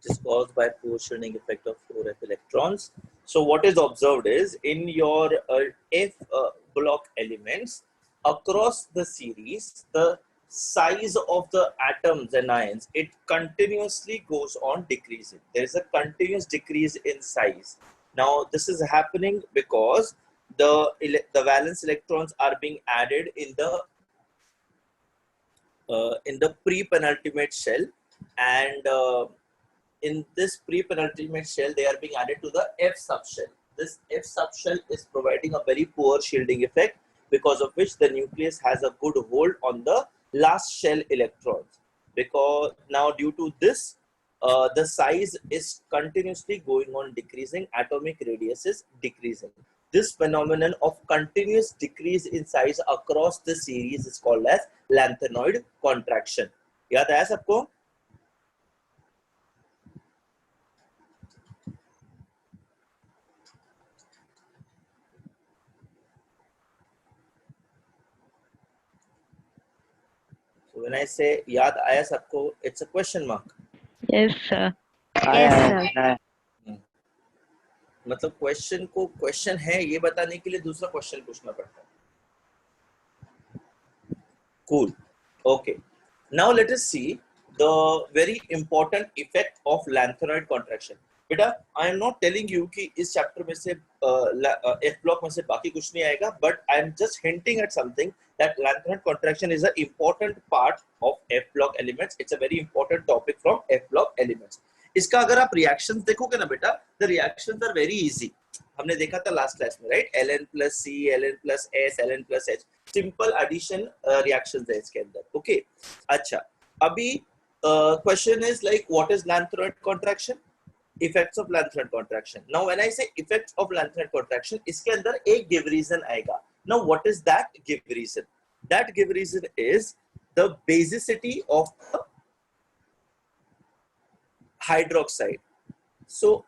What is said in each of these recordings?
which is caused by poor shielding effect of 4f electrons. So what is observed is in your f block elements across the series, the size of the atoms and ions, it continuously goes on decreasing. There is a continuous decrease in size. Now this is happening because the valence electrons are being added in the pre-penultimate shell, and in this pre-penultimate shell they are being added to the F subshell. This F subshell is providing a very poor shielding effect, because of which the nucleus has a good hold on the last shell electrons. Because now due to this, the size is continuously going on decreasing, atomic radius is decreasing. This phenomenon of continuous decrease in size across the series is called as lanthanoid contraction. याद आया सबको? So when I say याद आया सबको, it's a question mark. Yes, sir. Yes, sir. मतलब question को question है ये बताने के लिए दूसरा क्वेश्चन पूछना पड़ता है. Cool. Okay. Now let us see the very important effect of lanthanoid contraction. बेटा, I am not telling you कि इस चैप्टर में से F block में से बाकी कुछ नहीं आएगा, but I am just hinting at something that lanthanoid contraction is an important part of F block elements. It's a very important topic from F block elements. इसका अगर आप reactions देखोगे ना बेटा, the reactions are very easy. हमने देखा था last class में, right? Ln plus C, Ln plus S, Ln plus H, simple addition reactions है इसके अंदर. ओके, अच्छा, अभी question is like what is lanthanoid contraction, effects of lanthanoid contraction. Now when I say effects of lanthanoid contraction, इसके अंदर एक give reason आएगा. Now what is that give reason? That give reason is the basicity of the hydroxide. So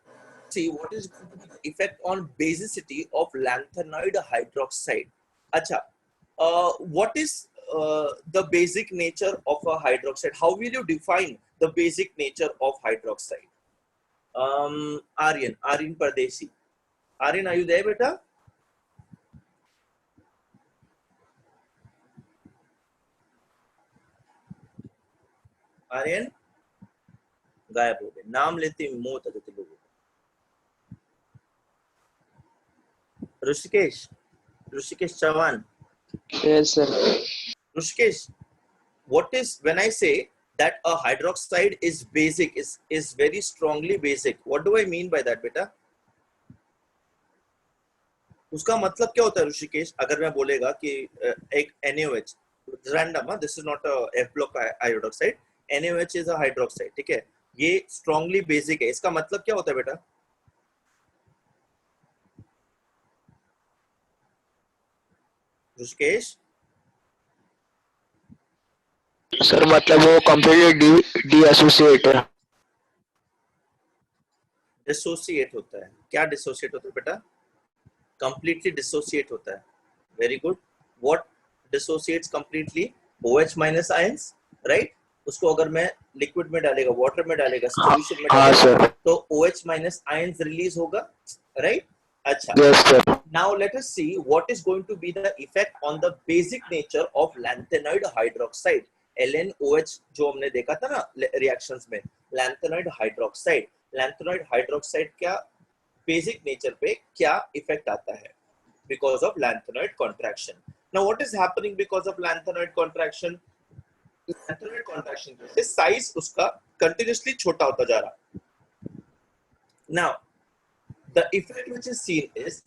see what is the effect on basicity of lanthanoid hydroxide. अच्छा, what is the basic nature of a hydroxide? How will you define the basic nature of hydroxide? Aryan Pardesi. Aryan, are you there, beta? Aryan? गायब हो गए, नाम लेते मौत आ जाती लोगों को. Rishikesh Chauhan. Yes, sir. Rishikesh, what is, when I say that a hydroxide is basic, is very strongly basic, what do I mean by that, beta? उसका मतलब क्या होता है ऋषिकेश? अगर मैं बोलेगा कि एक NaOH, random, this is not a F block hydroxide, NaOH is a hydroxide, ठीक है? ये strongly basic है, इसका मतलब क्या होता है बेटा? ऋषिकेश सर मतलब वो completely डिसोसिएट है. डिसोसिएट होता है. क्या डिसोसिएट होता है बेटा? कंप्लीटली डिसोसिएट होता है. Very good. What dissociates completely? OH minus ions, right? उसको अगर मैं लिक्विड में डालेगा, वाटर में डालेगा, सॉल्यूशन में डालेगा, तो OH माइनस आयंस रिलीज होगा, राइट? अच्छा. Yes, sir. Now let us see what is going to be the effect on the basic nature of lanthanoid hydroxide. LnOH जो हमने देखा था ना रिएक्शंस में, lanthanoid hydroxide. Lanthanoid hydroxide क्या basic nature पे क्या effect आता है because of lanthanoid contraction. Now what is happening because of lanthanoid contraction? Lanthanoid contraction से size उसका continuously छोटा होता जा रहा. Now the effect which is seen is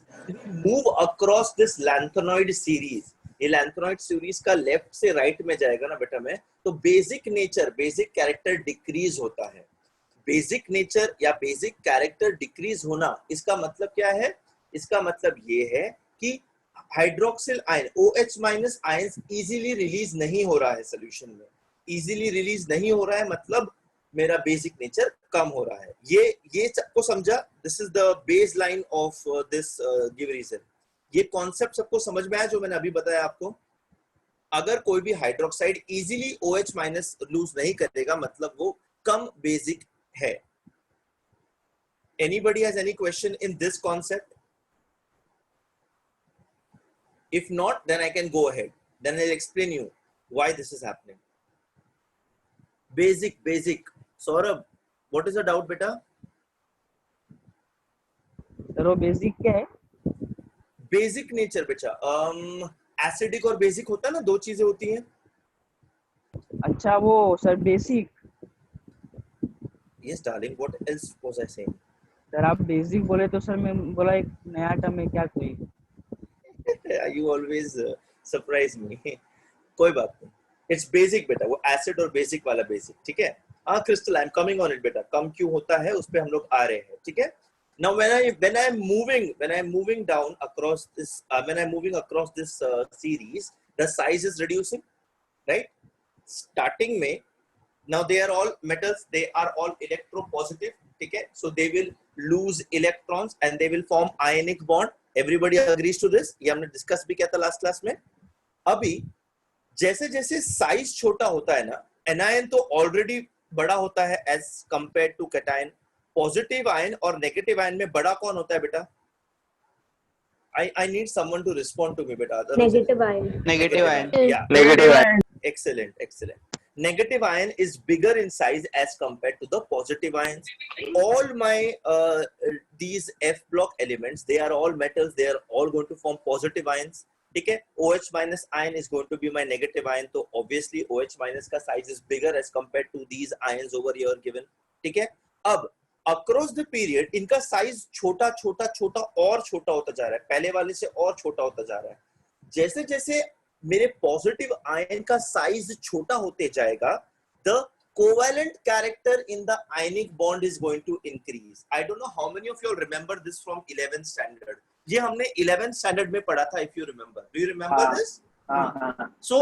move across this lanthanoid series. ये lanthanoid series का left से right में जाएगा ना बेटा में, तो basic nature, basic character decrease होता है. Basic nature या basic character decrease होना, इसका मतलब क्या है? इसका मतलब ये है कि hydroxyl ion OH minus ions easily release नहीं हो रहा है सोल्यूशन में. इजीली रिलीज नहीं हो रहा है मतलब मेरा बेसिक नेचर कम हो रहा है. ये सबको समझा? This is the base line of this give reason. ये कॉन्सेप्ट सबको समझ में आया जो मैंने अभी बताया आपको? अगर कोई भी hydroxide easily OH minus lose नहीं करेगा मतलब वो कम बेसिक है. Anybody has any question in this concept? If not, then I can go ahead. Then I'll explain you why this is happening. Basic. Saurabh, what is the doubt, beta? Sir वो basic क्या है? Basic nature बेटा, acidic और basic होता है ना, दो चीजें होती हैं. अच्छा वो sir basic. Yes darling, what else was I saying? Sir आप बेसिक बोले तो सर मैं बोला एक नया टर्म है क्या कोई. You always surprise me. कोई बात नहीं. It's basic बेटा, वो एसिड और बेसिक वाला बेसिक, ठीक है. हाँ crystal, I am coming on it बेटा. कम क्यों होता है उस पे हम लोग आ रहे हैं, ठीक है. Now when I'm moving down across this series, the size is reducing, right? Starting में, now they are all metals, they are all electropositive, ठीक है. So they will lose electrons and they will form ionic bond. Everybody agrees to this? ये हमने discuss भी किया था last class में. अभी जैसे जैसे साइज छोटा होता है ना, एनायन तो ऑलरेडी बड़ा होता है as compare to cation. Positive ion और नेगेटिव आयन में बड़ा कौन होता है बेटा? I need someone to respond to me beta. Negative ion. Negative ion. Yeah. Negative ion. Excellent. Negative ion is bigger in size as compared to the positive ions. All my these F block elements, they are all metals. They are all going to form positive ions. ठीक है. OH minus ion is going to be my negative ion. So obviously OH minus का size is bigger as compared to these ions over here given. ठीक है. अब across the period इनका size छोटा और छोटा होता जा रहा है, पहले वाले से और छोटा होता जा रहा है. जैसे जैसे मेरे पॉजिटिव आयन का साइज छोटा होते जाएगा, the covalent character in the ionic bond is going to increase. I don't know how many of you remember this from 11th standard. ये हमने 11th स्टैंडर्ड में पढ़ा था. If you remember, do you remember this? So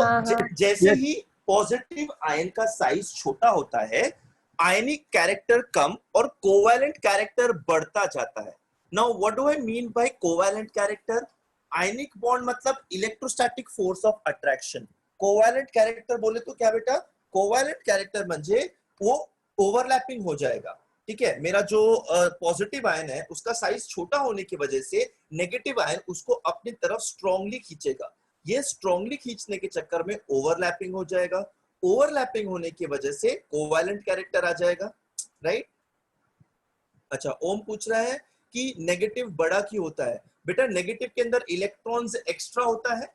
जैसे ही positive ion का size छोटा होता है, आयनिक कैरेक्टर कम और कोवैलेंट कैरेक्टर बढ़ता जाता है. Now what do I mean by covalent character? Ionic bond मतलब electrostatic force of attraction. Covalent character बोले तो क्या बेटा? कोवैलेंट कैरेक्टर म्हणजे वो ओवरलैपिंग हो जाएगा, ठीक है. मेरा जो पॉजिटिव आयन है उसका साइज छोटा होने की वजह से नेगेटिव आयन उसको अपनी तरफ स्ट्रांगली खींचेगा. ये स्ट्रांगली खींचने के चक्कर में ओवरलैपिंग हो जाएगा. ओवरलैपिंग होने की वजह से कोवैलेंट कैरेक्टर आ जाएगा, राइट. अच्छा, ओम पूछ रहा है कि नेगेटिव बड़ा क्यों होता है? बेटा नेगेटिव के अंदर इलेक्ट्रॉन्स एक्स्ट्रा होता है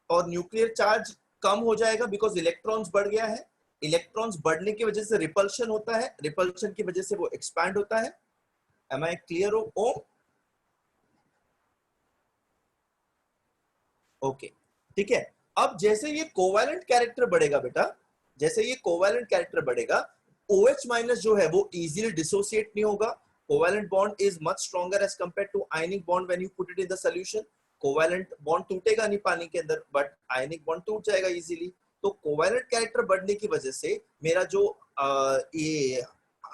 और न्यूक्लियर चार्ज कम हो जाएगा बिकॉज इलेक्ट्रॉन्स बढ़ गया है. इलेक्ट्रॉन्स बढ़ने की वजह से रिपल्शन होता है, रिपल्शन की वजह से वो एक्सपैंड होता है. Am I clear Om? Okay, ठीक है. अब जैसे ये कोवैलेंट कैरेक्टर बढ़ेगा बेटा, जैसे ये कोवैलेंट कैरेक्टर बढ़ेगा, OH माइनस जो है वो इजीली डिसोसिएट नहीं होगा. Covalent bond is much stronger as compare to ionic bond when you put it in the solution. Covalent bond टूटेगा नहीं पानी के अंदर, बट आयनिक बॉन्ड टूट जाएगा इजीली. तो कोवैलेंट कैरेक्टर बढ़ने की वजह से मेरा जो ये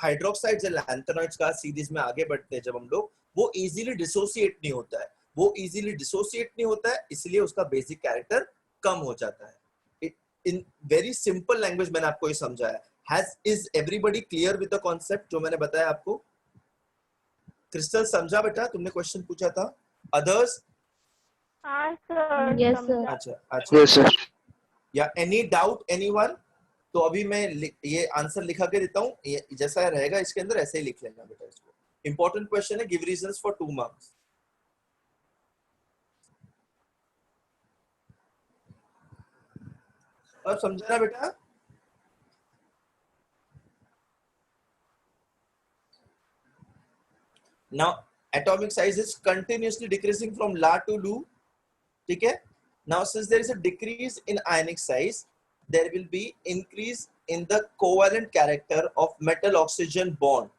हाइड्रोक्साइड्स या लैंथेनॉइड्स का सीरीज में आगे बढ़ते हैं जब हम लोग, वो इजीली डिसोसिएट नहीं होता है. वो इजीली डिसोसिएट नहीं होता है, इसलिए उसका बेसिक कैरेक्टर कम हो जाता है. इन वेरी सिंपल लैंग्वेज मैंने आपको ये समझाया. Is everybody clear with the concept जो मैंने बताया आपको? क्रिस्टल समझा बेटा? तुमने क्वेश्चन पूछा था. अदर्स? Yes sir. अच्छा. Yes, sir. या एनी डाउट एनीवन? तो अभी मैं ये आंसर लिखा के देता हूँ, जैसा रहेगा इसके अंदर ऐसे ही लिख लेना बेटा इसको. इंपॉर्टेंट क्वेश्चन है. Give reasons for 2 marks. अब समझा ना बेटा? Now atomic size is continuously decreasing from La to Lu. ठीक है. Now since there is a decrease in ionic size, there will be increase in the covalent character of metal oxygen bond.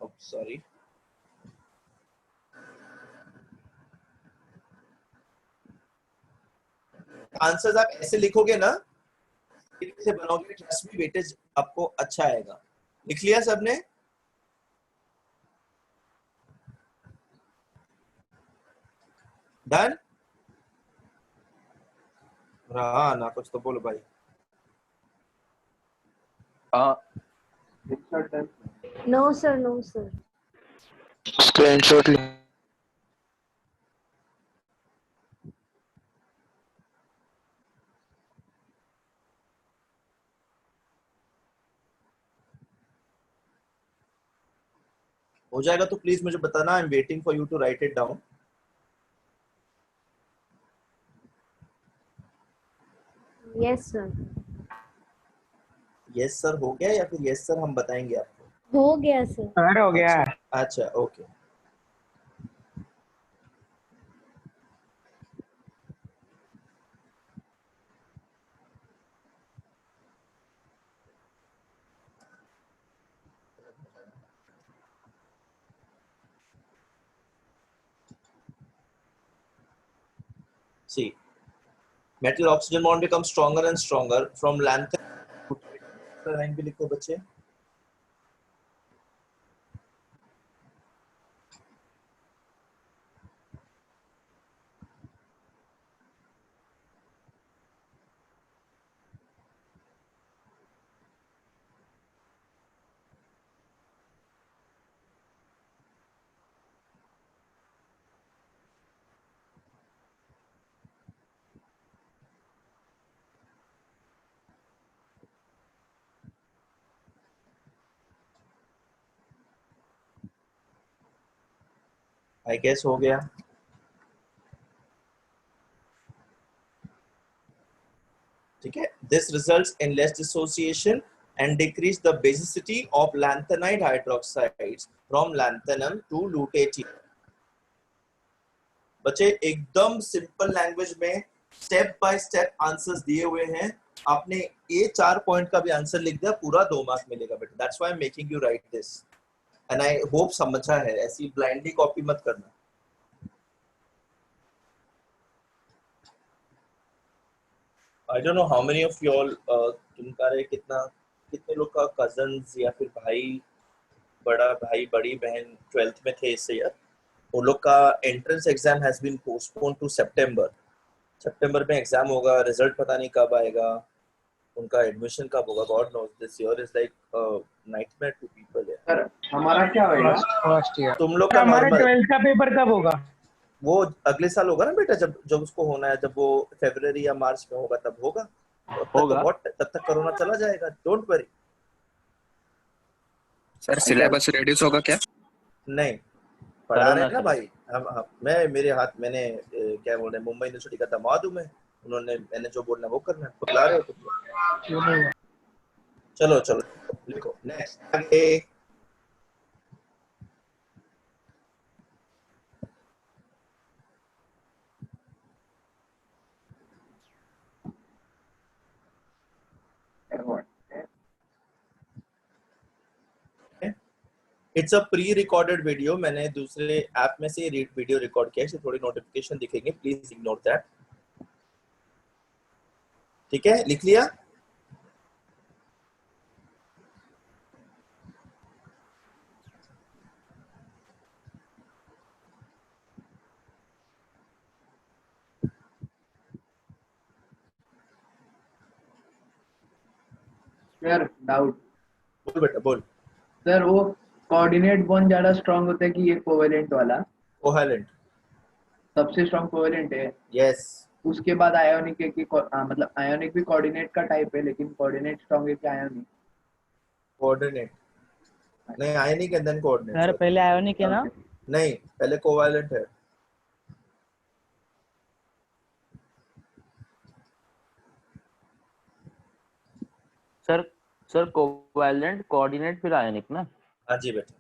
Oh, sorry. Answers आप ऐसे लिखोगे ना, से बनाओगे, trust me weightage आपको अच्छा आएगा. लिख लिया सबने? डन? हाँ ना, कुछ तो बोलो भाई. No, sir. No, sir. Screenshot ले। हो जाएगा तो प्लीज मुझे बताना. I am waiting for you to write it down. Yes, sir. Yes sir हो गया या फिर यस सर हम बताएंगे आपको? हो गया sir. सर हो गया. अच्छा okay. See, metal oxygen bond becomes stronger and stronger from lanthanide. Line भी लिखो बच्चे. आई गेस हो गया. ठीक है. This results in less dissociation and decrease the basicity of lanthanide hydroxides from lanthanum to lutetium. बच्चे एकदम सिंपल लैंग्वेज में स्टेप बाय स्टेप आंसर्स दिए हुए हैं. आपने ये 4 पॉइंट का भी आंसर लिख दिया, पूरा 2 मार्क मिलेगा बेटा. That's why I am making you right this and I hope समझा है. ऐसी ब्लाइंडली कॉपी मत करना. आई don't know how many of you all तुम्हारे कितने लोग का कजन्स या फिर भाई, बड़ा भाई बड़ी बहन 12th में थे इससे यार. वो लोग का entrance exam has been postpone to सितंबर में एग्जाम होगा. रिजल्ट पता नहीं कब आएगा, उनका एडमिशन कब होगा. God knows. This year is like nightmare to people. Sir हमारा क्या होगा? First year. तुम लोग का हमारे नॉर्मल 12th का पेपर कब होगा? वो अगले साल होगा ना बेटा. जब उसको होना है, जब वो फरवरी या मार्च में होगा तब होगा. तब तक कोरोना चला जाएगा. Don't worry. Sir syllabus reduce होगा क्या? नहीं पढ़ा रहे हैं ना भाई. हम मैंने क्या बोल रहे हैं, मुंबई यूनिवर्सिटी का दामाद हूं मैं. मैंने जो बोलना वो करना है. बता रहे हो तुम. चलो लिखो नेक्स्ट आगे. It's a pre recorded video. मैंने दूसरे ऐप में से वीडियो रिकॉर्ड किया है. थोड़ी नोटिफिकेशन दिखेंगे, प्लीज इग्नोर दैट. ठीक है, लिख लिया. Sir doubt. बोल बेटा बोल. सर वो कोऑर्डिनेट बॉन्ड ज्यादा स्ट्रांग होता है कि ये कोवेलेंट वाला? कोवेलेंट सबसे स्ट्रांग कोवेलेंट है. यस. उसके बाद आयोनिक है कि मतलब आयोनिक भी कोऑर्डिनेट का टाइप है, लेकिन कोऑर्डिनेट स्ट्रांग है कि आयोनिक? कोऑर्डिनेट नहीं, आयनिक एंड देन कोऑर्डिनेट. सर पहले आयोनिक है ना? नहीं, पहले कोवेलेंट है. सर कोवैलेंट, कोऑर्डिनेट, फिर आयनिक ना? हाँ जी बेटा.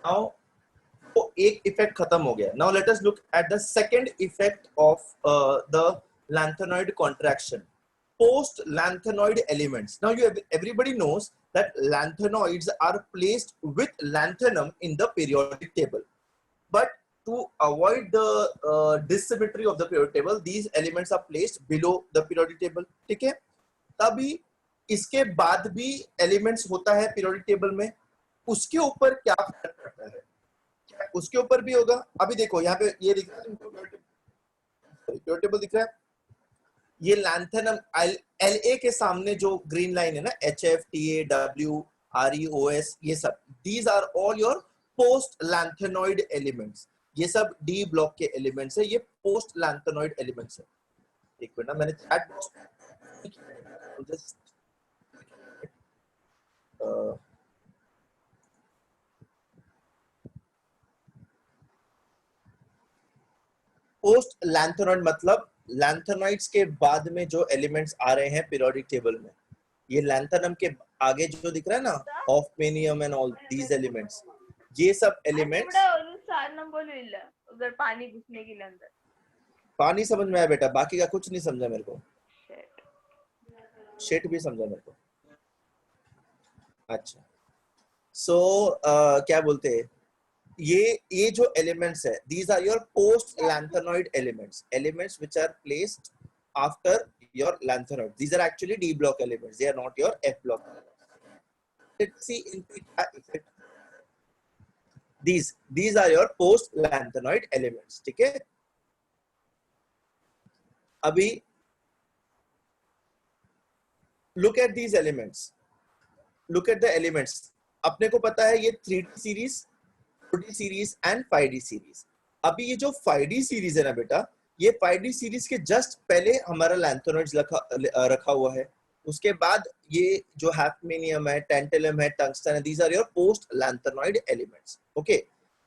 Now तो एक इफेक्ट खत्म हो गया. Now let us look at the second effect of the lanthanide contraction. Post lanthanoid elements. Now everybody knows that lanthanoids are placed with lanthanum in the periodic table, but to avoid the dissymmetry of the periodic table, these elements are placed below the periodic table. ठीक है? तभी इसके बाद भी elements होता है periodic table में, उसके ऊपर क्या फर्क पड़ता है? उसके ऊपर भी होगा. अभी देखो यहाँ पे ये दिख रहा है, पीरियोडिक टेबल दिख रहा है. ये लैंथेनम LA के सामने जो ग्रीन लाइन है ना, HF, TA, W, RE, OS, ये सब, these are all your post lanthanoid elements. ये सब D ब्लॉक के एलिमेंट्स है, ये पोस्ट लैंथेनॉइड एलिमेंट्स है. एक मिनट ना, मैंने chat box just post lanthanoid मतलब लैंथेनॉइड्स के बाद में जो एलिमेंट्स आ रहे हैं पीरियोडिक टेबल में. ये लैंथेनम के आगे जो दिख रहा है ना, ऑफ्मेनियम एंड ऑल दीज एलिमेंट्स, ये सब एलिमेंट्स. उधर पानी घुसने के लिए अंदर. पानी समझ में आया बेटा, बाकी का कुछ नहीं समझा मेरे को. शेट भी समझा मेरे को. अच्छा, सो क्या बोलते हैं, ये जो एलिमेंट्स है, these are your post lanthanoid elements which are placed after your lanthanoid. These are actually D block elements, they are not your F block. Let's see into effect. These are your post lanthanoid elements. ठीक है? अभी look at these elements. Look at the elements. अपने को पता है ये 3D series, 4D series and 5D series. अभी ये जो 5D सीरीज है ना बेटा, ये 5D सीरीज के जस्ट पहले हमारा लैंथेनॉइड्स रखा हुआ है. उसके बाद ये जो हैफमेनियम है, टेंटेलम है, टंगस्टन है, these are your post lanthanoid elements. Okay.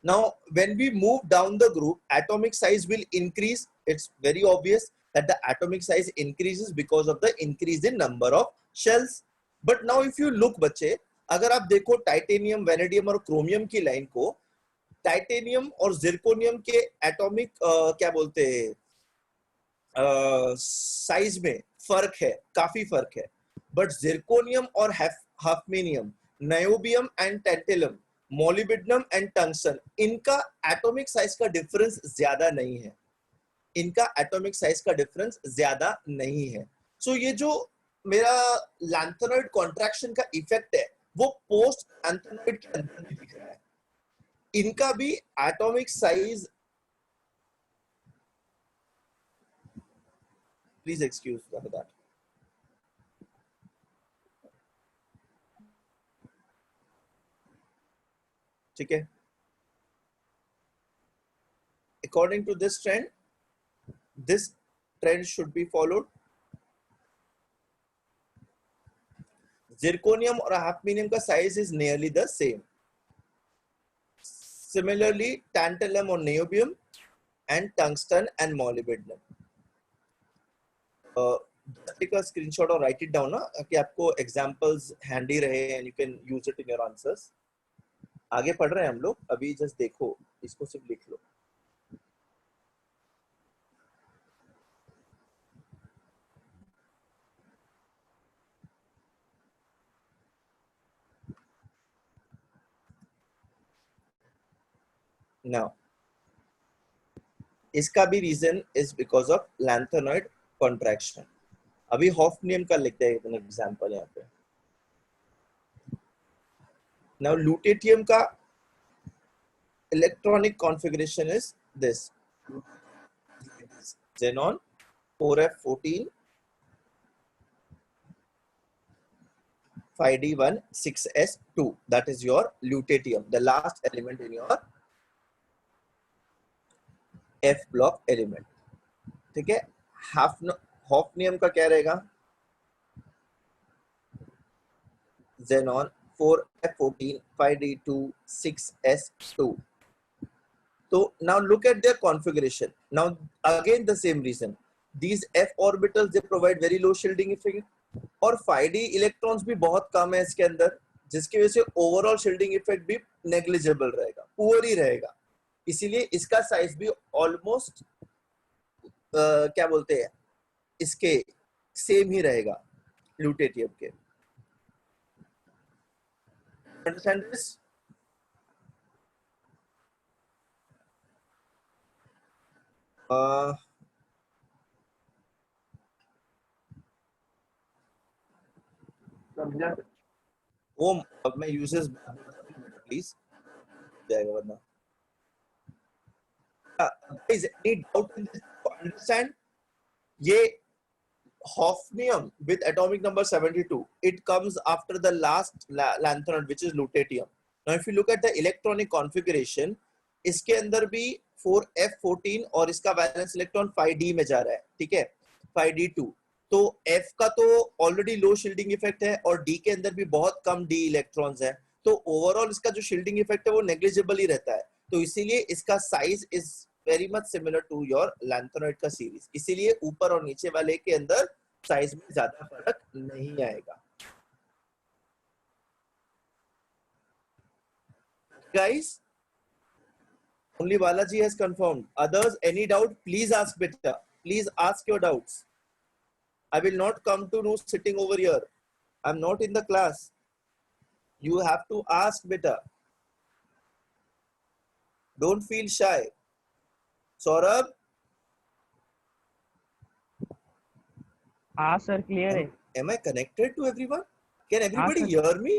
Now when we move down the group, atomic size will increase. It's very obvious that the atomic size increases because of the increase in number of shells. But now if you look बच्चे, अगर आप देखो titanium, vanadium और chromium की line को, titanium और zirconium के atomic क्या बोलते हैं साइज में फर्क है, काफी फर्क है. बट जिरकोनियम और hafnium, niobium and tantalum, molybdenum and tungsten, इनका एटॉमिक साइज का डिफरेंस ज्यादा नहीं है. इनका एटॉमिक साइज का डिफरेंस ज्यादा नहीं है. सो ये जो मेरा लैंथेनॉइड कॉन्ट्रैक्शन का इफेक्ट है, वो पोस्ट लैंथेनॉइड के अंदर भी दिख रहा है. इनका भी atomic size, please excuse that. ठीक है? According to this trend should be followed. Zirconium और हाफमेनियम का size is nearly the same. Similarly, tantalum और niobium and tungsten and molybdenum. Take a screenshot or write it down ना, कि आपको examples handy रहे and you can use it in your answers. आगे पढ़ रहे हैं हम लोग, अभी जस्ट देखो, इसको सिर्फ लिख लो. Now, इसका भी reason is because of lanthanoid contraction. अभी हॉफनियम का लिखते हैं एक एग्जांपल यहाँ पे. Now lutetium का electronic configuration is this: xenon 4f14 5d1 6s2. That is your lutetium, the last element in your F block element. ठीक है? हॉफनियम का क्या रहेगा? xenon 4f14 5d2 6s2. So now look at their configuration. Now again the same reason. These f orbitals they provide very low shielding effect, और 5d electrons भी बहुत कम है इसके अंदर, जिसकी वजह से ओवरऑल शील्डिंग इफेक्ट भी नेग्लिजिबल रहेगा, पुअर ही रहेगा. इसीलिए इसका साइज भी ऑलमोस्ट क्या बोलते हैं इसके सेम ही रहेगा ल्यूटेटियम के। Understand this? समझा? वो अब मैं यूजेस प्लीज जाएगा वरना। Guys, any doubt in this? Understand? ये hafnium with atomic number 72, it comes after the last lanthanide which is lutetium. Now if you look at the electronic configuration, इसके अंदर भी 4f14 और इसका वैलेंस इलेक्ट्रॉन 5d में जा रहा है, ठीक है, 5d2। तो f का तो ऑलरेडी लो शील्डिंग इफेक्ट है और d के अंदर भी बहुत कम d इलेक्ट्रॉन्स है, तो ओवरऑल इसका जो शील्डिंग इफेक्ट है वो नेग्लिजिबल ही रहता है। तो इसीलिए इसका size is very much similar to your lanthanoid का सीरीज, इसीलिए ऊपर और नीचे वाले के अंदर साइज में ज्यादा फर्क नहीं आएगा। Guys, only Balaji has confirmed. Others, any doubt? Please ask, beta. Please ask your doubts. I will not come to know sitting over here. I'm not in the class. You have to ask, beta. Don't feel shy. Saurabh? हाँ sir clear है। Am I connected to everyone? Can everybody sir. hear me?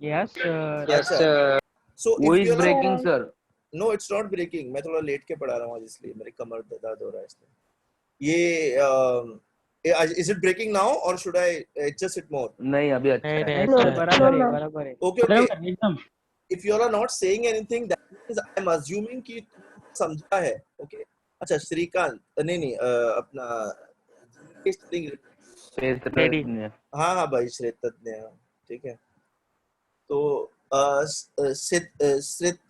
Yes sir. Yes, sir. So Who if is you're breaking, sir? No, it's not breaking. मैं थोड़ा late के पढ़ा रहा हूँ आज, इसलिए मेरी कमर दर्द हो रहा है इसलिए। ये is it breaking now or should I adjust it more? नहीं अभी अच्छा नहीं, है। नहीं, नहीं अच्छा सर है। बराबर है No, no. बराबर है। Okay, okay. बराबर एकदम। If you are not saying anything, that means I'm assuming कि तुम समझा है। Okay. अच्छा श्रीकांत, नहीं अपना क्षेत्रज्ञ। हाँ हाँ भाई श्रेतज्ञ, ठीक है। तो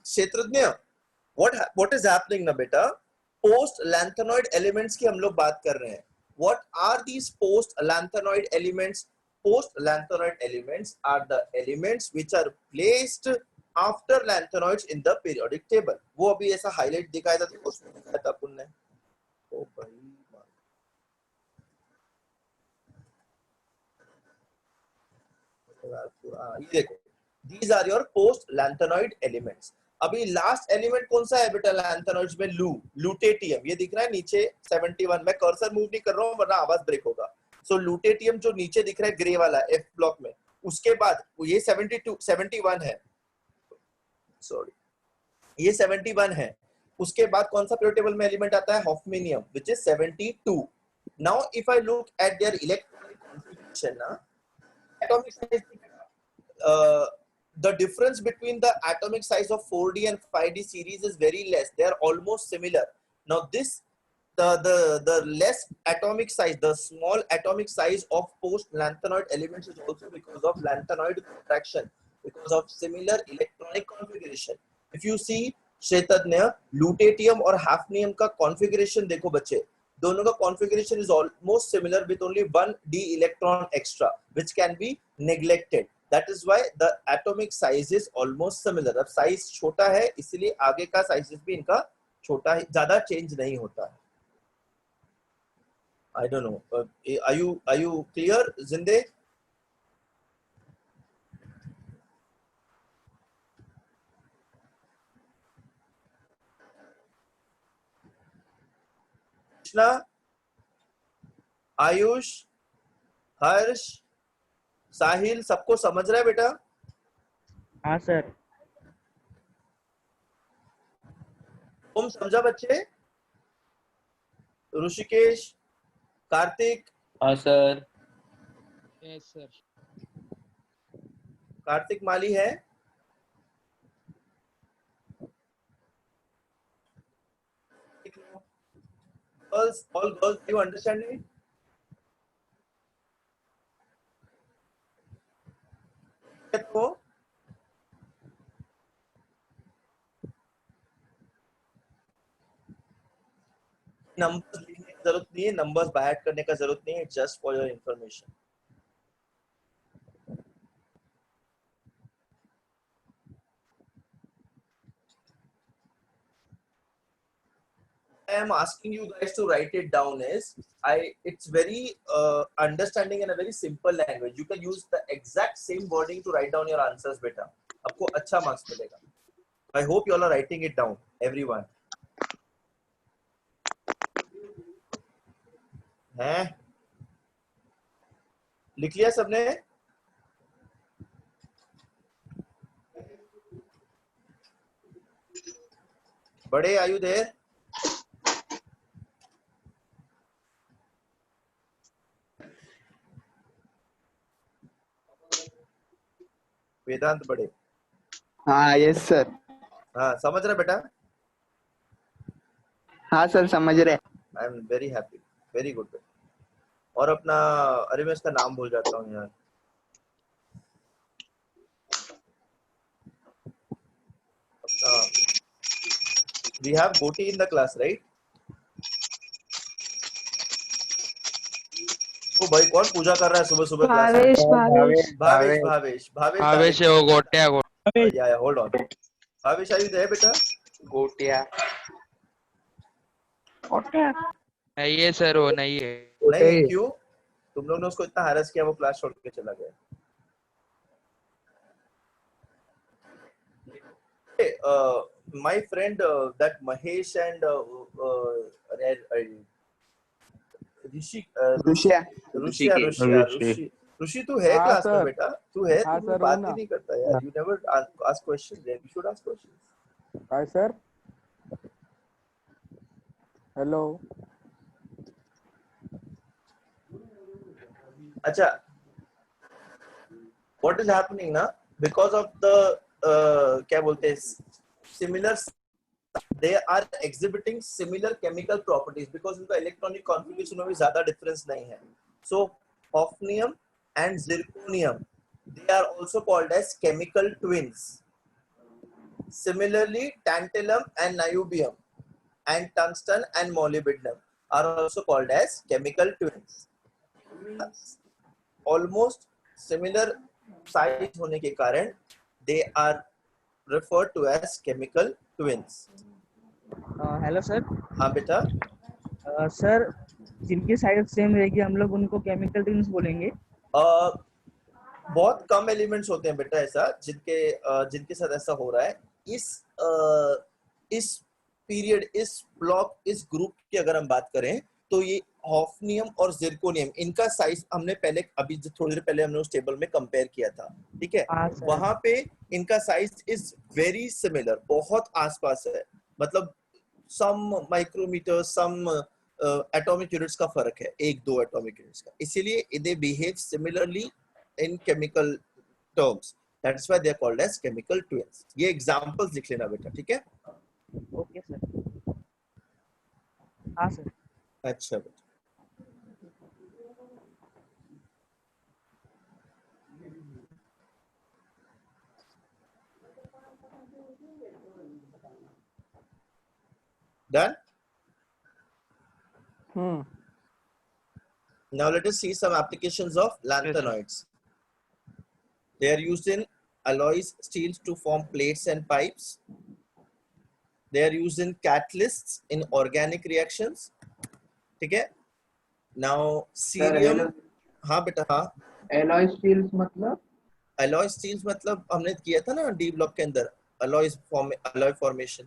क्षेत्रज्ञ, what is happening ना बेटा? पोस्ट लैंथेनॉइड एलिमेंट्स की हम लोग बात कर रहे हैं। What are these post lanthanoid elements? Post lanthanoid elements are the elements which are placed after lanthanoids in the periodic table. वो अभी ऐसा हाईलाइट दिखाया था, तो उसमें दिखाया था अपन ने। ओ भाई ये देखो, these are your post lanthanoid elements. अभी लास्ट एलिमेंट कौन सा है बेटा लैंथेनॉइड्स में? लूटेटियम। ये दिख रहा है नीचे 71। मैं कर्सर मूव नहीं कर रहा हूँ वरना आवाज ब्रेक होगा। सो लूटेटियम जो नीचे दिख रहा है ग्रे वाला एफ ब्लॉक में, उसके बाद ये 71 है, सॉरी ये 71 है। उसके बाद कौन सा पीरियोडिक टेबल में एलिमेंट आता है? Hafnium which is 72। Now if I look at their electronic configuration ना, atomic size, the difference between the atomic size of 4d and 5d series is very less. They are almost similar. Now this the less atomic size, the small atomic size of post lanthanoid elements is also because of lanthanoid contraction, because of similar electronic configuration. If you see क्षेत्रज्ञ, lutetium और hafnium का configuration देखो बच्चे, दोनों का configuration is almost similar with only one d electron extra, which can be neglected. That is why the atomic size is almost similar. अब size छोटा है इसलिए आगे का साइजेस भी इनका छोटा है, ज्यादा चेंज नहीं होता है। I don't know. Are you clear, Zinde? Krishna, Ayush, हर्ष, साहिल, सबको समझ रहा है बेटा? हाँ सर। तुम समझा बच्चे? ऋषिकेश, कार्तिक? हाँ sir. Yes sir. Kartik Mali है? Girls, all girls, you understand it? तो नंबर्स लिखने की जरूरत नहीं है, नंबर्स बाय ऐड करने का जरूरत नहीं है, just for your information. I am asking you guys to write it down is it's very understanding in a very simple language. You can use the exact same wording to write down your answers beta. आपको अच्छा marks मिलेगा. I hope you all are writing it down, everyone. हैं? लिख लिया सबने? बड़े are you there? वेदांत बड़े. हाँ यस सर. हाँ समझ रहे बेटा? हाँ सर समझ रहे. I am very happy, very good. और अपना, अरे मैं इसका नाम भूल जाता हूँ यार. अपना, we have Goti in the class, right? तो भाई कौन पूजा कर रहा है सुबह सुबह क्लास में? भावेश भावेश भावेश भावेश भावेश भावेश है वो गोटिया या hold on. Bhavesh are you there बेटा? गोटिया. नहीं है सर, वो नहीं है. नहीं क्यों? तुम लोग ने उसको इतना हैरेस किया वो क्लास छोड़ के चला गया. My friend that Mahesh and ऋषि तू है हाँ, क्लास में सर. बेटा? तू है? हाँ, तू सर, बात हूँ ही ना. नहीं करता यार. You never ask questions. You should ask questions. Hi sir. Hello. अच्छा, what is happening ना? Because of the क्या बोलते हैं, similar, they are exhibiting similar chemical properties because उनका electronic configuration में भी ज़्यादा difference नहीं है. So hafnium and zirconium, they are also called as chemical twins. Similarly, tantalum and niobium and tungsten and molybdenum are also called as chemical twins. Almost similar size होने के कारण they are referred to as chemical twins. Hello sir. हाँ बेटा. Sir जिनकी size same रहेगी हम लोग उनको केमिकल ट्विन्स बोलेंगे. बहुत कम एलिमेंट्स होते हैं बेटा ऐसा जिनके साथ ऐसा हो रहा है. इस पीरियड, इस ब्लॉक, इस ग्रुप की अगर हम बात करें तो ये हॉफनियम और जिरकोनियम, इनका साइज हमने पहले अभी थोड़ी देर पहले हमने उस टेबल में कंपेयर किया था. ठीक है, वहां पे इनका साइज इज वेरी सिमिलर, बहुत आसपास है. मतलब some micrometre, some atomic units का फर्क है, 1-2 एटॉमिक यूनिट्स का. इसीलिए they behave similarly in chemical terms. That's why they are called as chemical twins. ये एग्जांपल्स लिख लेना बेटा. ठीक है? Okay sir. हाँ सर. अच्छा बेटा. Done? Now let us see some applications of lanthanoids. They are used in alloys, steels to form plates and pipes. They are used in catalysts in organic reactions. ठीक है? Now cerium. हाँ बेटा हाँ. alloy steels मतलब? Alloy steels मतलब हमने किया था ना डी ब्लॉक के अंदर, alloy formation.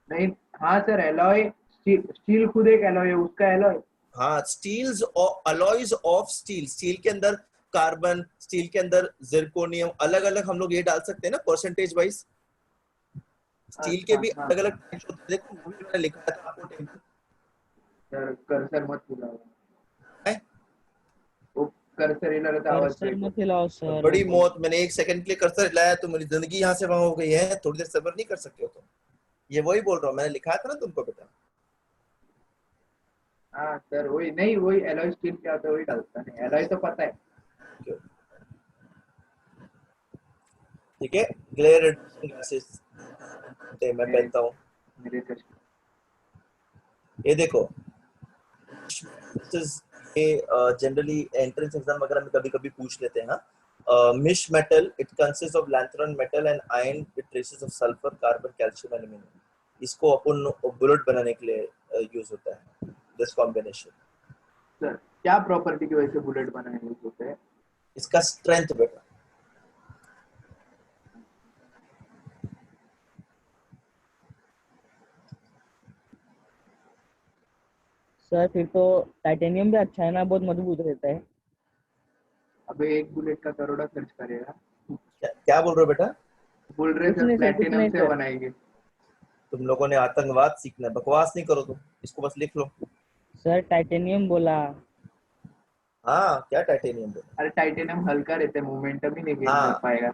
नहीं, हाँ सर, alloy स्टील खुद एक alloy है, उसका alloy. हाँ, स्टील्स और alloys of steel. स्टील के अंदर कार्बन, स्टील के अंदर जिरकोनियम, अलग अलग हम लोग ये डाल सकते हैं ना परसेंटेज वाइज. स्टील के भी अलग अलग टाइप्स होते हैं. देखो वो भी मैंने लिखा था आपको टेबल. सर कर्सर मत हिलाओ. है? वो कर्सर हिला रहा था, आवाज कर्सर मत हिलाओ सर. बड़ी मौत. मैंने 1 सेकंड के लिए कर्सर हिलाया तो मेरी जिंदगी यहाँ से वहां हो गई है. थोड़ी देर सब्र नहीं कर सकते हो तुम? ये वही बोल रहा हूँ, मैंने लिखा था ना तुमको बेटा. हाँ सर, वही नहीं, वही alloy स्टील क्या होता है वही डालता नहीं. alloy तो पता है. ठीक है. ग्लेयर रिडक्शन ग्लासेस मैं पहनता हूँ. मेरे चश्मे. ये देखो, ये जनरली एंट्रेंस एग्जाम वगैरह में कभी कभी पूछ लेते हैं. Mish metal, it consist of lanthanoid metal and iron with traces of sulphur, carbon, calcium, aluminium. इसको अपन बुलेट बनाने के लिए यूज होता है दिस कॉम्बिनेशन। सर क्या प्रॉपर्टी की वजह से बुलेट बनाने यूज होते हैं? इसका स्ट्रेंथ बेटा। सर फिर तो टाइटेनियम भी अच्छा है ना, बहुत मजबूत रहता है। अबे एक बुलेट का करोड़ा खर्च करेगा। क्या बोल रहे हो बेटा? बोल रहे कुछ सर नहीं सर, कुछ प्लेटिनम नहीं से सर। बनाएंगे। तुम लोगों ने आतंकवाद सीखना है, बकवास नहीं करो तुम, इसको बस लिख लो। सर टाइटेनियम बोला। हाँ क्या टाइटेनियम बोला? अरे टाइटेनियम हल्का रहता है, मोमेंटम ही नहीं गेन हाँ। कर पाएगा।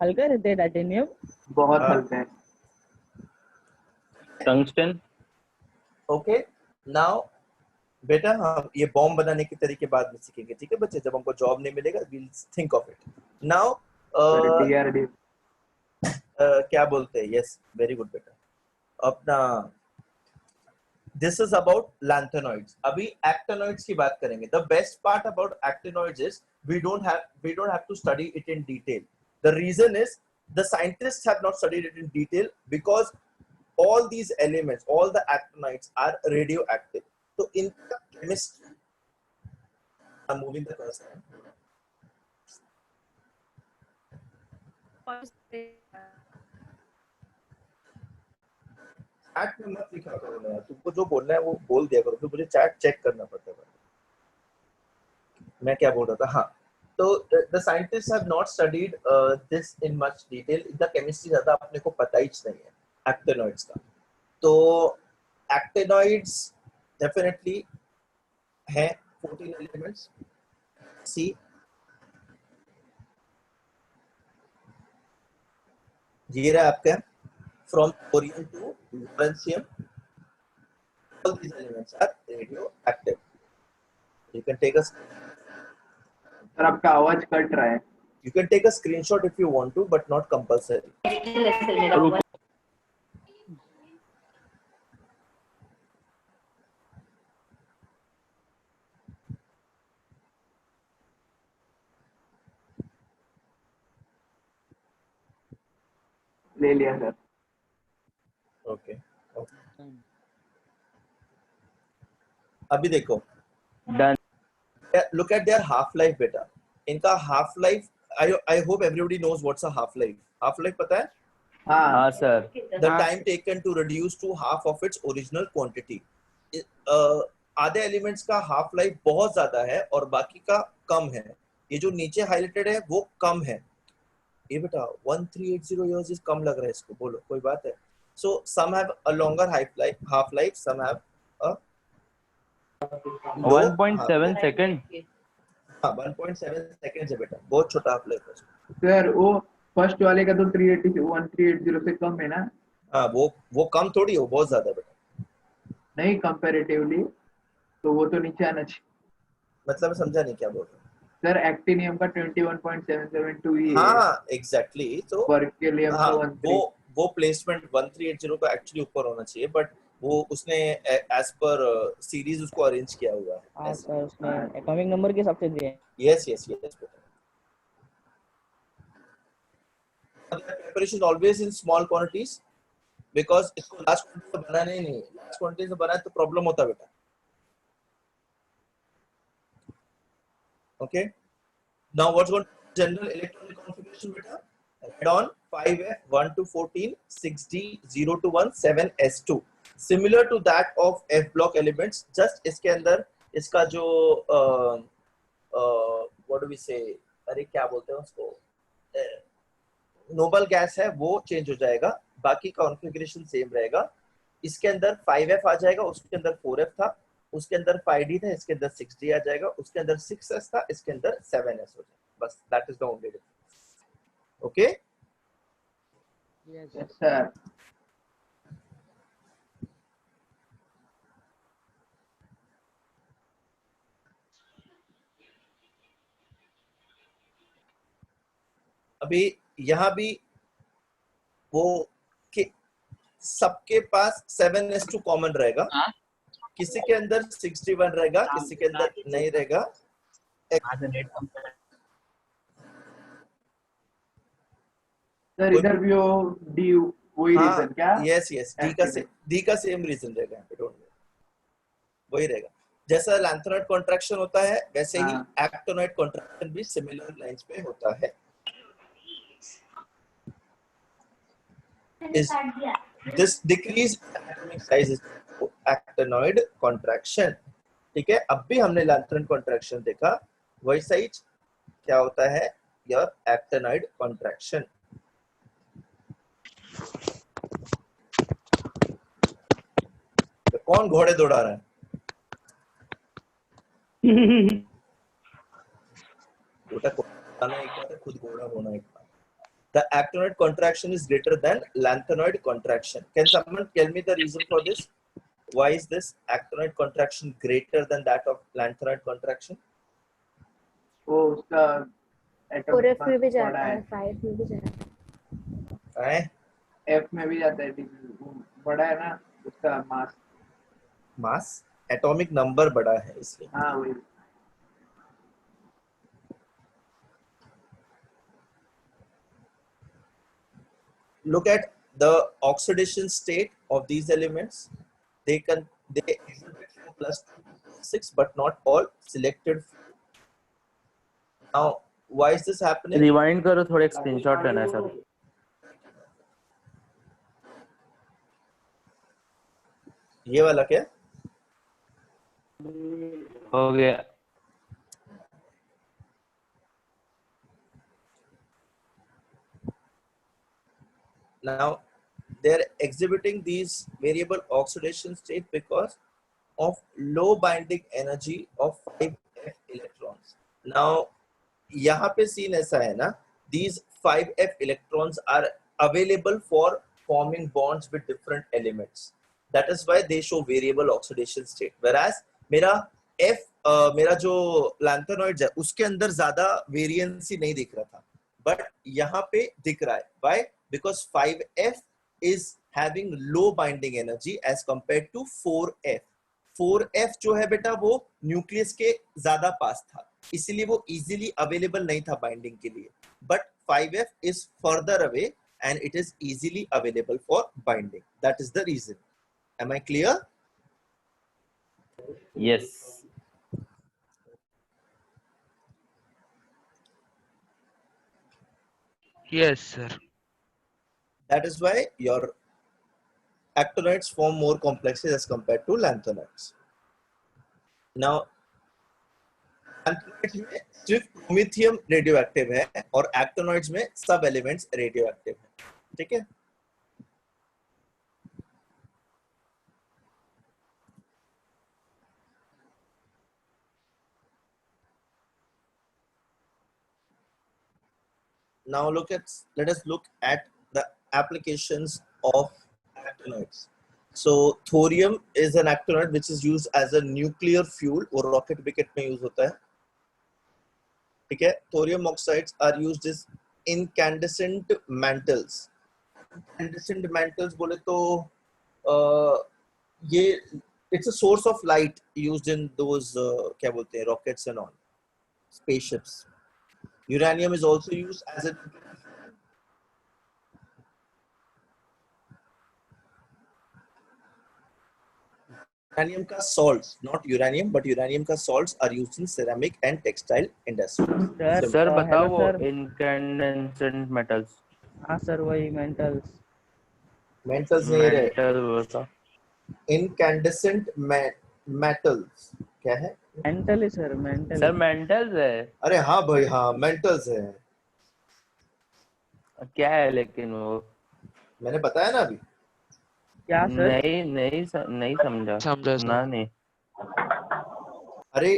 हल्का रहता है टाइटेनियम। बहुत हाँ। हल्का है। टंगस्टन। ओके नाउ बेटा हम ये बॉम्ब बनाने के तरीके बाद में सीखेंगे, ठीक है बच्चे? जब हमको जॉब नहीं मिलेगा will think of it. Now sir DRD. क्या बोलते हैं? यस वेरी गुड बेटा। अपना दिस इज अबाउट लैंथेनॉइड्स। अभी एक्टिनॉइड्स की बात करेंगे। The best part about actinoids is we don't have to study it in detail. The reason is the scientists have not studied it in detail because all these elements, all the actinides are radioactive. So in chemistry, I'm moving the cursor. Chat में मत लिखा करो ना, तुमको जो बोलना है वो बोल दिया करो, फिर मुझे चैट चेक करना पड़ता है। मैं क्या बोल रहा था? हाँ, तो the scientists have not studied this in much detail. The chemistry ज़्यादा अपने को पता ही नहीं है actinoids का। तो actinoids definitely हैं 14 elements। C ये रहा आपका from thorium to lawrencium. All these elements are radioactive. You can take a sir आपका आवाज कट रहा है। You can take a screenshot if you want to, but not compulsory. ले लिया सर। Okay. अभी देखो, done. look at their half life बेटा। इनका half life, I hope everybody knows what's a half life. Half life पता है? हाँ हाँ sir. The time taken to reduce to half of its original quantity. आधे elements का half life बहुत ज्यादा है और बाकी का कम है। ये जो नीचे हाईलाइटेड है वो कम है। ये बेटा 1380 years इज कम लग रहा है इसको, बोलो कोई बात है? So some have a longer half life, some have a 1.7 second. हाँ 1.7 seconds है बेटा, बहुत छोटा हाफ लाइफ है। सर वो फर्स्ट वाले का तो 1380 से कम है ना? हाँ वो कम थोड़ी है, वो बहुत ज्यादा बेटा। नहीं कंपैरेटिवली तो वो तो नीचे आना चाहिए। मतलब समझा नहीं क्या बोल रहे हो? सर एक्टिनियम का 21.772 ही है। हाँ एग्जैक्टली। तो बर्केलियम हाँ, का 13। वो प्लेसमेंट 1380 का एक्चुअली ऊपर होना चाहिए, बट वो उसने एज पर सीरीज उसको अरेंज किया हुआ है। हाँ सर, उसने एटॉमिक नंबर के हिसाब से दिए हैं। Yes preparation always in small quantities, because इसको लार्ज क्वांटिटी से बनाना ही नहीं है। लार्ज क्वांटिटी से बनाए तो प्रॉब्लम होता है बेटा। Okay now what's going general electronic configuration बेटा? Add on 5F 1 to 14, 6D 0 to 1, 7S2, similar to that of F block elements. Just इसके अंदर इसका जो what do we say, अरे क्या बोलते हैं उसको, नोबल गैस है वो चेंज हो जाएगा, बाकी कॉन्फ़िगरेशन सेम रहेगा। इसके अंदर 5F आ जाएगा, उसके अंदर 4F था, उसके अंदर 5D था, इसके अंदर 6D आ जाएगा, उसके अंदर 6S था, इसके अंदर 7S हो जाएगा। बस that is the only difference. Okay yes sir. अभी यहाँ भी वो कि सबके पास 7S2 कॉमन रहेगा, किसी के अंदर 61 रहेगा, किसी के अंदर नहीं रहेगा। सर इधर भी वो डी वही रीजन क्या? यस यस, डी का सेम रीजन रहेगा यहाँ पे, डोंट वरी, वही रहेगा। जैसा लैंथेनॉइड कॉन्ट्रैक्शन होता है वैसे ही एक्टिनॉइड कॉन्ट्रैक्शन भी सिमिलर लाइंस पे होता है। Is this decrease atomic size is actinoid contraction। ठीक है, अब भी हमने लैंथेनॉइड कॉन्ट्रैक्शन देखा, वैसा ही क्या होता है योर एक्टिनॉइड कॉन्ट्रैक्शन। तो कौन घोड़े दौड़ा रहा है? बेटा एक बार खुद घोड़ा होना एक बार। The actinoid contraction is greater than lanthanoid contraction. Can someone tell me the reason for this? Why is this actinoid contraction greater than that of lanthanoid contraction? वो उसका और एटॉमिक एफ में भी मास जाता बड़ा है, है, 5 में भी जाता है। है एफ में भी जाता है, बड़ा है ना उसका मास। मास, एटॉमिक नंबर बड़ा है इसलिए। हाँ वही। Look at the oxidation state of these elements. They exhibit plus 6, but not all selected. Now, why is this happening? Rewind करो, थोड़ा एक स्क्रीनशॉट लेना है सर। ये वाला क्या? हो गया। Now they're exhibiting these variable oxidation state because of low binding energy of 5f electrons. Now यहाँ पे सीन ऐसा है ना, these 5f electrons are available for forming bonds with different elements. That is why they show variable oxidation state. Whereas मेरा मेरा जो lanthanoids है उसके अंदर ज्यादा वेरिएंसी नहीं दिख रहा था, बट यहाँ पे दिख रहा है। Why? Because 5f is having low binding energy as compared to 4f. 4f जो है बेटा वो न्यूक्लियस के ज्यादा पास था, इसीलिए वो इजीली अवेलेबल नहीं था बाइंडिंग के लिए, but 5f is further away and it is easily available for binding. That is the reason. Am I clear? Yes. Yes, sir. That is why your actinoids form more complexes as compared to lanthanoids. Now, lanthanoids में सिर्फ promethium radioactive है और actinoids में सब elements radioactive है। ठीक है, now let us look at the applications of actinoids. So thorium is an actinoid which is used as a nuclear fuel और rocket wicket में use होता है। ठीक है, thorium oxides are used as incandescent mantles. Incandescent mantles बोले तो ये it's a source of light used in those क्या बोलते हैं rockets and all, spaceships. Uranium is also used as a uranium ka salts, not uranium, but uranium ka salts are used in ceramic and textile industries. Sir बताओ hello वो sir. Incandescent metals. हाँ sir, वही मेंटल्स। Metals नहीं रहे, metal बताओ। incandescent metals क्या है? Mental है सर, मेंटल। सर मेंटल्स है। अरे हाँ भाई हाँ, मेंटल्स है, क्या है लेकिन वो? मैंने बताया ना अभी। क्या सर? नहीं समझा। समझा ना सर। नहीं। अरे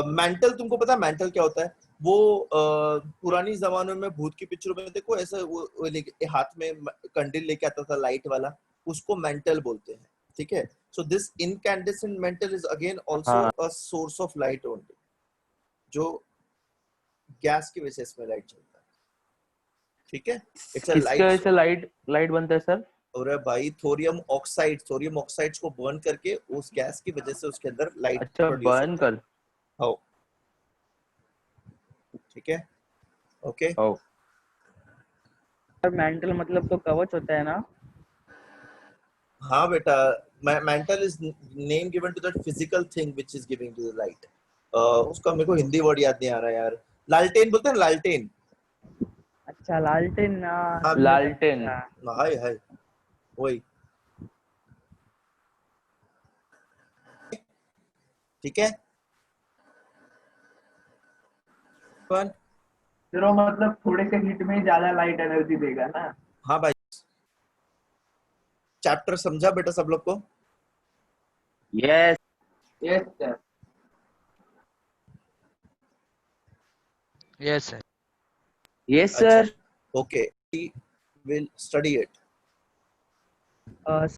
मेंटल, तुमको पता है मेंटल क्या होता है? वो पुरानी जमानों में भूत की पिक्चरों में देखो ऐसा वो हाथ में कंडील लेके आता था लाइट वाला, उसको मेंटल बोलते हैं। ठीक है, so this incandescent mental is again also a source of light only, जो गैस की वजह से इसमें लाइट चलता है। ठीक है, इट्स अ किसके वजह लाइट। से लाइट बनता है सर? और भाई थोरियम ऑक्साइड्स को बर्न करके उस गैस की वजह से उसके अंदर लाइट अच्छा, बर्न कर। हो। ठीक है, ओके। ओ मेंटल मतलब तो कवच होता है ना? हाँ बेटा, mantle is name given to that physical thing which is giving to the light. उसका मेरे को हिंदी वर्ड याद नहीं आ रहा यार. लालटेन बोलते हैं, लालटेन. अच्छा लालटेन ना. हाँ, लालटेन. हाय हाय वही. ठीक है. वन. फिर वो मतलब थोड़े से हीट में ही ज्यादा लाइट एनर्जी देगा ना. हाँ भाई. चैप्टर समझा बेटा सब लोग को? Yes. Yes sir. Yes, sir. Yes, sir. Okay, we will study it.